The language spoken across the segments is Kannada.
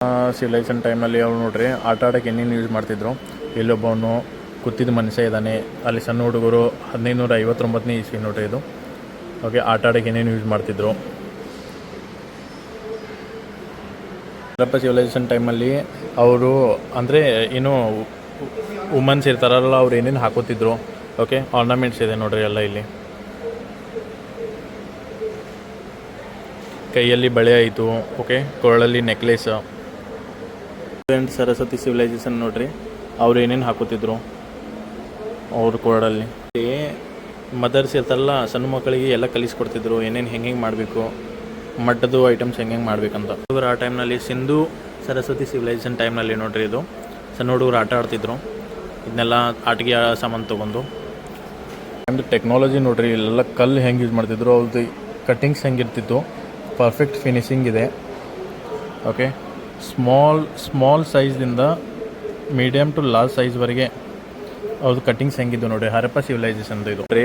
ಸಿವಿಲೈಸೇಷನ್ ಟೈಮಲ್ಲಿ ಅವ್ರು ನೋಡ್ರಿ ಆಟ ಆಡೋಕ್ಕೆ ಏನೇನು ಯೂಸ್ ಮಾಡ್ತಿದ್ರು. ಇಲ್ಲೊಬ್ಬವನು ಕೂತಿದ್ದ ಮನುಷ್ಯ ಇದ್ದಾನೆ, ಅಲ್ಲಿ ಸಣ್ಣ ಹುಡುಗರು 1559ನೇ ಇಸ್ವಿ ನೋಡ್ರಿ ಇದು. ಓಕೆ, ಆಟ ಆಡೋಕ್ಕೆ ಏನೇನು ಯೂಸ್ ಮಾಡ್ತಿದ್ರು. ಹರಪ್ಪ ಸಿವಿಲೈಸೇಷನ್ ಟೈಮಲ್ಲಿ ಅವರು ಅಂದರೆ ಏನು ವುಮನ್ಸ್ ಇರ್ತಾರಲ್ಲ, ಅವ್ರು ಏನೇನು ಹಾಕೋತಿದ್ರು. ಓಕೆ, ಆರ್ನಮೆಂಟ್ಸ್ ಇದೆ ನೋಡ್ರಿ ಎಲ್ಲ ಇಲ್ಲಿ. ಕೈಯಲ್ಲಿ ಬಳೆ ಆಯಿತು, ಓಕೆ, ಕೊರಳಲ್ಲಿ ನೆಕ್ಲೇಸ್. ಸರಸ್ವತಿ ಸಿವಿಲೈಸೇಷನ್ ನೋಡ್ರಿ, ಅವ್ರು ಏನೇನು ಹಾಕೋತಿದ್ರು ಅವ್ರ ಕೊರಳಲ್ಲಿ. ಮದರ್ಸ್ ಇರ್ತಾರಲ್ಲ, ಸಣ್ಣ ಮಕ್ಕಳಿಗೆ ಎಲ್ಲ ಕಲಿಸ್ಕೊಡ್ತಿದ್ರು ಏನೇನು ಹೆಂಗೆ ಮಾಡಬೇಕು, ಮಟ್ಟದ್ದು ಐಟಮ್ಸ್ ಹೆಂಗೆ ಮಾಡಬೇಕಂತ. ಇವರು ಆ ಟೈಮ್ನಲ್ಲಿ ಸಿಂಧು ಸರಸ್ವತಿ ಸಿವಿಲೈಸೇಷನ್ ಟೈಮ್ನಲ್ಲಿ ನೋಡ್ರಿ ಇದು ಸಣ್ಣ ಹುಡುಗರು ಆಟ ಆಡ್ತಿದ್ರು. ಇದನ್ನೆಲ್ಲ ಆಟಿಕೆ ಸಾಮಾನು ತೊಗೊಂಡು ಟೈಮ್ದು ಟೆಕ್ನಾಲಜಿ ನೋಡ್ರಿ, ಇಲ್ಲೆಲ್ಲ ಕಲ್ಲು ಹೆಂಗೆ ಯೂಸ್ ಮಾಡ್ತಿದ್ರು, ಅವ್ರದ್ದು ಕಟ್ಟಿಂಗ್ಸ್ ಹೆಂಗಿರ್ತಿತ್ತು, ಪರ್ಫೆಕ್ಟ್ ಫಿನಿಶಿಂಗ್ ಇದೆ. ಓಕೆ, ಸ್ಮಾಲ್ ಸೈಜ್ದಿಂದ ಮೀಡಿಯಮ್ ಟು ಲಾರ್ಜ್ ಸೈಜ್ವರೆಗೆ ಅವ್ರದ್ದು ಕಟ್ಟಿಂಗ್ಸ್ ಹೆಂಗಿದ್ದು ನೋಡಿ. ಹರಪ್ಪ ಸಿವಿಲೈಸೇಷನ್ದು ಇದು ರೀ.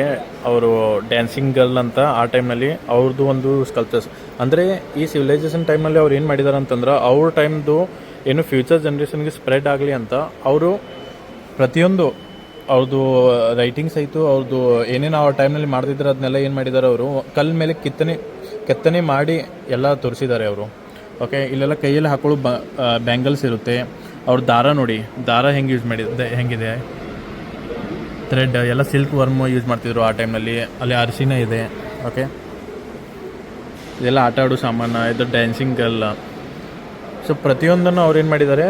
ಅವರು ಡ್ಯಾನ್ಸಿಂಗ್ ಗರ್ಲ್ ಅಂತ ಆ ಟೈಮ್ನಲ್ಲಿ ಅವ್ರದ್ದು ಒಂದು ಸ್ಕಲ್ಪ್ಚರ್ಸ್. ಅಂದರೆ ಈ ಸಿವಿಲೈಸೇಷನ್ ಟೈಮಲ್ಲಿ ಅವ್ರು ಏನು ಮಾಡಿದಾರೆ ಅಂತಂದ್ರೆ, ಅವ್ರ ಟೈಮ್ದು ಏನು ಫ್ಯೂಚರ್ ಜನ್ರೇಷನ್ಗೆ ಸ್ಪ್ರೆಡ್ ಆಗಲಿ ಅಂತ ಅವರು ಪ್ರತಿಯೊಂದು ಅವ್ರದ್ದು ರೈಟಿಂಗ್ಸ್ ಆಯಿತು, ಅವ್ರದ್ದು ಏನೇನು ಆ ಟೈಮ್ನಲ್ಲಿ ಮಾಡ್ತಿದ್ರು ಅದನ್ನೆಲ್ಲ ಏನು ಮಾಡಿದ್ದಾರೆ ಅವರು ಕಲ್ಲ ಮೇಲೆ ಕೆತ್ತನೆ ಮಾಡಿ ಎಲ್ಲ ತೋರಿಸಿದ್ದಾರೆ ಅವರು. ಓಕೆ, ಇಲ್ಲೆಲ್ಲ ಕೈಯಲ್ಲಿ ಹಾಕೊಳ್ಳೋ ಬ್ಯಾಂಗಲ್ಸ್ ಇರುತ್ತೆ. ಅವ್ರ ದಾರ ನೋಡಿ, ದಾರ ಹೆಂಗೆ ಯೂಸ್ ಮಾಡಿದೆ, ಹೆಂಗಿದೆ ಥ್ರೆಡ್ ಎಲ್ಲ ಸಿಲ್ಕ್ ವರ್ಮ್ ಯೂಸ್ ಮಾಡ್ತಿದ್ರು ಆ ಟೈಮ್ನಲ್ಲಿ. ಅಲ್ಲಿ ಅರಿಶಿನ ಇದೆ. ಓಕೆ, ಇದೆಲ್ಲ ಆಟ ಆಡೋ ಸಾಮಾನು, ಇದು ಡ್ಯಾನ್ಸಿಂಗ್ ಗರ್ಲ್. ಸೊ ಪ್ರತಿಯೊಂದನ್ನು ಅವ್ರು ಏನು ಮಾಡಿದ್ದಾರೆ,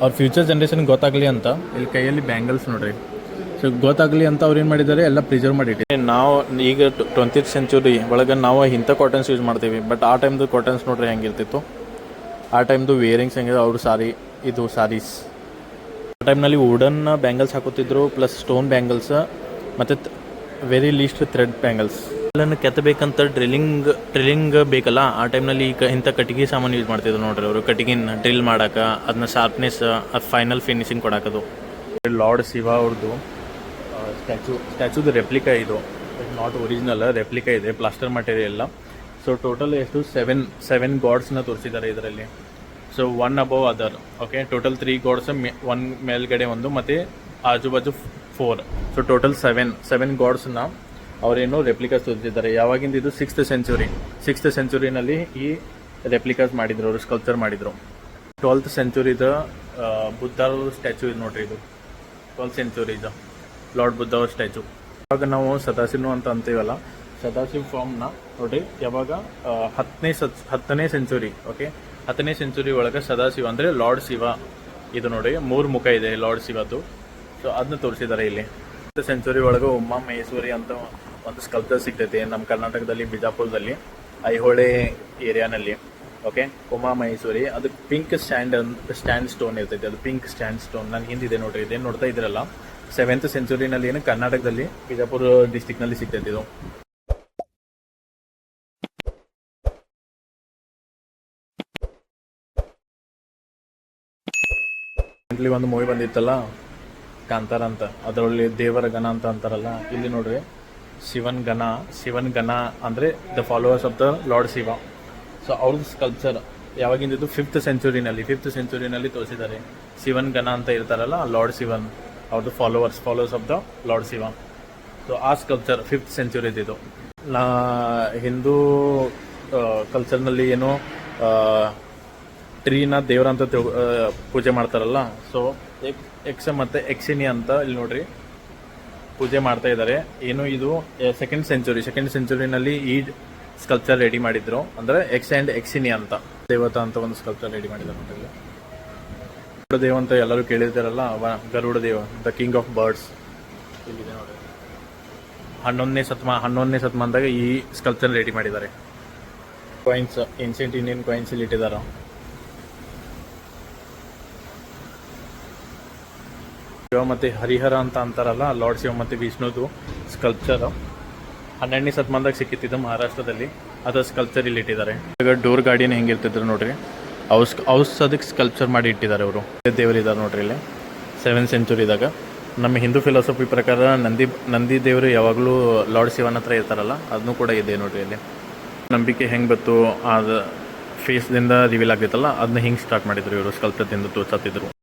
ಅವ್ರ ಫ್ಯೂಚರ್ ಜನ್ರೇಷನ್ಗೆ ಗೊತ್ತಾಗಲಿ ಅಂತ ಇಲ್ಲಿ ಕೈಯಲ್ಲಿ ಬ್ಯಾಂಗಲ್ಸ್ ನೋಡ್ರಿ. ಸೊ ಗೊತ್ತಾಗಲಿ ಅಂತ ಅವ್ರು ಏನು ಮಾಡಿದ್ದಾರೆ, ಎಲ್ಲ ಪ್ರಿಸರ್ವ್ ಮಾಡಿಟ್ಟಿದ್ದಾರೆ. ನಾವು ಈಗ 20th ಸೆಂಚುರಿ ಒಳಗೆ ನಾವು ಇಂಥ ಕಾಟನ್ಸ್ ಯೂಸ್ ಮಾಡ್ತೀವಿ, ಬಟ್ ಆ ಟೈಮ್ದು ಕಾಟನ್ಸ್ ನೋಡ್ರಿ ಹೆಂಗಿರ್ತಿತ್ತು. ಆ ಟೈಮ್ದು ವೇರಿಂಗ್ಸ್ ಹೆಂಗಿದೆ, ಅವರು ಇದು ಸಾರೀಸ್. ಆ ಟೈಮ್ನಲ್ಲಿ ವುಡನ್ ಬ್ಯಾಂಗಲ್ಸ್ ಹಾಕೋತಿದ್ರು, ಪ್ಲಸ್ ಸ್ಟೋನ್ ಬ್ಯಾಂಗಲ್ಸ್, ಮತ್ತು ವೆರಿ ಲೀಸ್ಟ್ ಥ್ರೆಡ್ ಬ್ಯಾಂಗಲ್ಸ್. ಎಲ್ಲನ್ನು ಕೆತ್ತಬೇಕಂತ ಡ್ರಿಲ್ಲಿಂಗ್ ಬೇಕಲ್ಲ, ಆ ಟೈಮ್ನಲ್ಲಿ ಇಂಥ ಕಟ್ಟಿಗೆ ಸಾಮಾನು ಯೂಸ್ ಮಾಡ್ತಿದ್ರು ನೋಡ್ರಿ ಅವರು. ಕಟ್ಟಿಗೆನ ಡ್ರಿಲ್ ಮಾಡೋಕೆ, ಅದನ್ನ ಶಾರ್ಪ್ನೆಸ್, ಅದು ಫೈನಲ್ ಫಿನಿಶಿಂಗ್ ಕೊಡೋಕದು. ಲಾರ್ಡ್ ಶಿವ ಅವ್ರದ್ದು ಸ್ಟ್ಯಾಚುದು ರೆಪ್ಲಿಕಾ ಇದು, ನಾಟ್ ಒರಿಜಿನಲ್, ರೆಪ್ಲಿಕಾ ಇದೆ, ಪ್ಲಾಸ್ಟರ್ ಮಟೀರಿಯಲ್. ಸೊ ಟೋಟಲ್ ಎಷ್ಟು 7 ಗಾಡ್ಸ್ನ ತೋರಿಸಿದ್ದಾರೆ ಇದರಲ್ಲಿ. So 1 above other. Okay, total 3 gods, 1 ಮೇಲ್ಗಡೆ ಒಂದು, ಮತ್ತು ಆಜು ಬಾಜು 4. ಸೊ ಟೋಟಲ್ 7 ಗಾಡ್ಸ್ನ ಅವರೇನು ರೆಪ್ಲಿಕಾಸ್ ತೋರಿಸಿದ್ದಾರೆ. ಯಾವಾಗಿಂದ ಇದು 6th ಸೆಂಚುರಿನಲ್ಲಿ ಈ ರೆಪ್ಲಿಕಾಸ್ ಮಾಡಿದ್ರು, ಅವರು ಸ್ಕಲ್ಪ್ಚರ್ ಮಾಡಿದರು. 12th ಸೆಂಚುರಿದ ಬುದ್ಧ ಸ್ಟ್ಯಾಚು ಇದು ನೋಡ್ರಿ, ಇದು 12th ಸೆಂಚುರಿದು ಲಾರ್ಡ್ ಬುದ್ಧ ಅವ್ರ ಸ್ಟ್ಯಾಚು. ಇವಾಗ ನಾವು ಸದಾಶಿವ ಅಂತ ಅಂತೀವಲ್ಲ, ಸದಾಶಿವ ಫಾರ್ಮ್ನ ನೋಡ್ರಿ ಯಾವಾಗ 10ನೇ ಸೆಂಚುರಿ. ಓಕೆ, 10ನೇ ಸೆಂಚುರಿ ಒಳಗೆ ಸದಾಶಿವ ಅಂದರೆ ಲಾರ್ಡ್ ಶಿವ ಇದು ನೋಡಿ, 3 ಮುಖ ಇದೆ ಲಾರ್ಡ್ ಶಿವದ್ದು. ಸೊ ಅದನ್ನ ತೋರಿಸಿದ್ದಾರೆ ಇಲ್ಲಿ. 10th ಸೆಂಚುರಿ ಒಳಗೆ ಉಮಾ ಮಹೇಶ್ವರಿ ಅಂತ ಒಂದು ಸ್ಕಲ್ಪ್ಚರ್ ಸಿಗ್ತೈತೆ ನಮ್ಮ ಕರ್ನಾಟಕದಲ್ಲಿ, ಬಿಜಾಪುರದಲ್ಲಿ, ಐಹೊಳೆ ಏರಿಯಾನಲ್ಲಿ. ಓಕೆ, ಉಮಾ ಮಹೇಶ್ವರಿ, ಅದು ಪಿಂಕ್ ಸ್ಟ್ಯಾಂಡ್ ಸ್ಟೋನ್ ಇರ್ತೈತೆ, ಅದು ಪಿಂಕ್ ಸ್ಟ್ಯಾಂಡ್ ಸ್ಟೋನ್ ನಾನು ಹಿಂದಿದೆ ನೋಡ್ರಿ. ಇದೇನು ನೋಡ್ತಾ ಇದ್ರಲ್ಲ, 7th ಸೆಂಚುರಿನಲ್ಲಿ ಏನು ಕರ್ನಾಟಕದಲ್ಲಿ ಬಿಜಾಪುರ ಡಿಸ್ಟಿಕ್ನಲ್ಲಿ ಸಿಗ್ತೈತೆ ಇದು. ಒಂದು ಮೂವಿ ಬಂದಿತ್ತಲ್ಲ ಕಾಂತಾರ ಅಂತ, ಅದರಲ್ಲಿ ದೇವರ ಗಣ ಅಂತ ಅಂತಾರಲ್ಲ, ಇಲ್ಲಿ ನೋಡ್ರಿ ಶಿವನ್ ಗಣ ಅಂದರೆ the followers of the lord Shiva. So ಅವ್ರದ್ದು ಸ್ಕಲ್ಪ್ಚರ್ ಯಾವಾಗಿಂದಿದ್ದು 5th ಸೆಂಚುರಿನಲ್ಲಿ ತೋರಿಸಿದ್ದಾರೆ. ಶಿವನ್ ಗಣ ಅಂತ ಇರ್ತಾರಲ್ಲ, ಲಾರ್ಡ್ ಶಿವನ್ ಅವ್ರದ್ದು followers of the lord Shiva. So ಆ ಸ್ಕಲ್ಪ್ಚರ್ 5th ಸೆಂಚುರಿದು. ಹಿಂದೂ ಕಲ್ಚರ್ನಲ್ಲಿ ಏನು ಟ್ರೀನ ದೇವರ ಅಂತ ಪೂಜೆ ಮಾಡ್ತಾರಲ್ಲ, ಸೊ ಎಕ್ಸ ಮತ್ತು ಎಕ್ಸಿನಿ ಅಂತ ಇಲ್ಲಿ ನೋಡ್ರಿ ಪೂಜೆ ಮಾಡ್ತಾ ಇದ್ದಾರೆ. ಏನು ಇದು ಸೆಕೆಂಡ್ ಸೆಂಚುರಿನಲ್ಲಿ ಈ ಸ್ಕಲ್ಪ್ಚರ್ ರೆಡಿ ಮಾಡಿದ್ರು, ಅಂದರೆ ಎಕ್ಸ್ ಆ್ಯಂಡ್ ಎಕ್ಸಿನಿ ಅಂತ ದೇವತಾ ಅಂತ ಒಂದು ಸ್ಕಲ್ಪ್ಚರ್ ರೆಡಿ ಮಾಡಿದ್ದಾರೆ ನೋಡ್ರಿ. ಗರುಡ ದೇವ ಅಂತ ಎಲ್ಲರೂ ಕೇಳಿರ್ತಾರಲ್ಲ, ಗರುಡ ದೇವ, ದ ಕಿಂಗ್ ಆಫ್ ಬರ್ಡ್ಸ್ ಇಲ್ಲಿದೆ ನೋಡಿ. 11ನೇ ಶತಮಾನದಾಗ ಈ ಸ್ಕಲ್ಪ್ಚರ್ ರೆಡಿ ಮಾಡಿದ್ದಾರೆ. ಕಾಯಿನ್ಸ್, ಏನ್ಷಿಯಂಟ್ ಇಂಡಿಯನ್ ಕಾಯಿನ್ಸ್ ಇಲ್ಲಿ ಇಟ್ಟಿದ್ದಾರೆ. ಶಿವ ಮತ್ತು ಹರಿಹರ ಅಂತ ಅಂತಾರಲ್ಲ, ಲಾರ್ಡ್ ಶಿವ ಮತ್ತು ವಿಷ್ಣುದು ಸ್ಕಲ್ಪ್ಚರ್ 12ನೇ ಶತಮಾನದಾಗ ಸಿಕ್ಕಿತ್ತು ಮಹಾರಾಷ್ಟ್ರದಲ್ಲಿ. ಅದು ಸ್ಕಲ್ಪ್ಚರ್ ಇಲ್ಲಿ ಇಟ್ಟಿದ್ದಾರೆ. ಈಗ ಡೋರ್ ಗಾರ್ಡಿಯನ್ ಹೆಂಗಿರ್ತಿದ್ರು ನೋಡ್ರಿ, ಅದಕ್ಕೆ ಸ್ಕಲ್ಪ್ಚರ್ ಮಾಡಿ ಇಟ್ಟಿದ್ದಾರೆ ಅವರು. ದೇವರಿದ್ದಾರೆ ನೋಡ್ರಿ ಇಲ್ಲಿ 7th ಸೆಂಚುರಿದಾಗ. ನಮ್ಮ ಹಿಂದೂ ಫಿಲಾಸಫಿ ಪ್ರಕಾರ ನಂದಿ ದೇವರು ಯಾವಾಗಲೂ ಲಾರ್ಡ್ ಶಿವನ ಹತ್ರ ಇರ್ತಾರಲ್ಲ, ಅದನ್ನು ಕೂಡ ಇದೆ ನೋಡ್ರಿ ಇಲ್ಲಿ. ನಂಬಿಕೆ ಹೆಂಗೆ ಬತ್ತು, ಅದು ಫೇಸ್ದಿಂದ ರಿವೀಲ್ ಆಗ್ತಿತ್ತಲ್ಲ ಅದನ್ನ ಹಿಂಗೆ ಸ್ಟಾರ್ಟ್ ಮಾಡಿದ್ರು ಇವರು ಸ್ಕಲ್ಪ್ಚರ್ದಿಂದ ತೋರ್ಸತ್ತಿದ್ರು.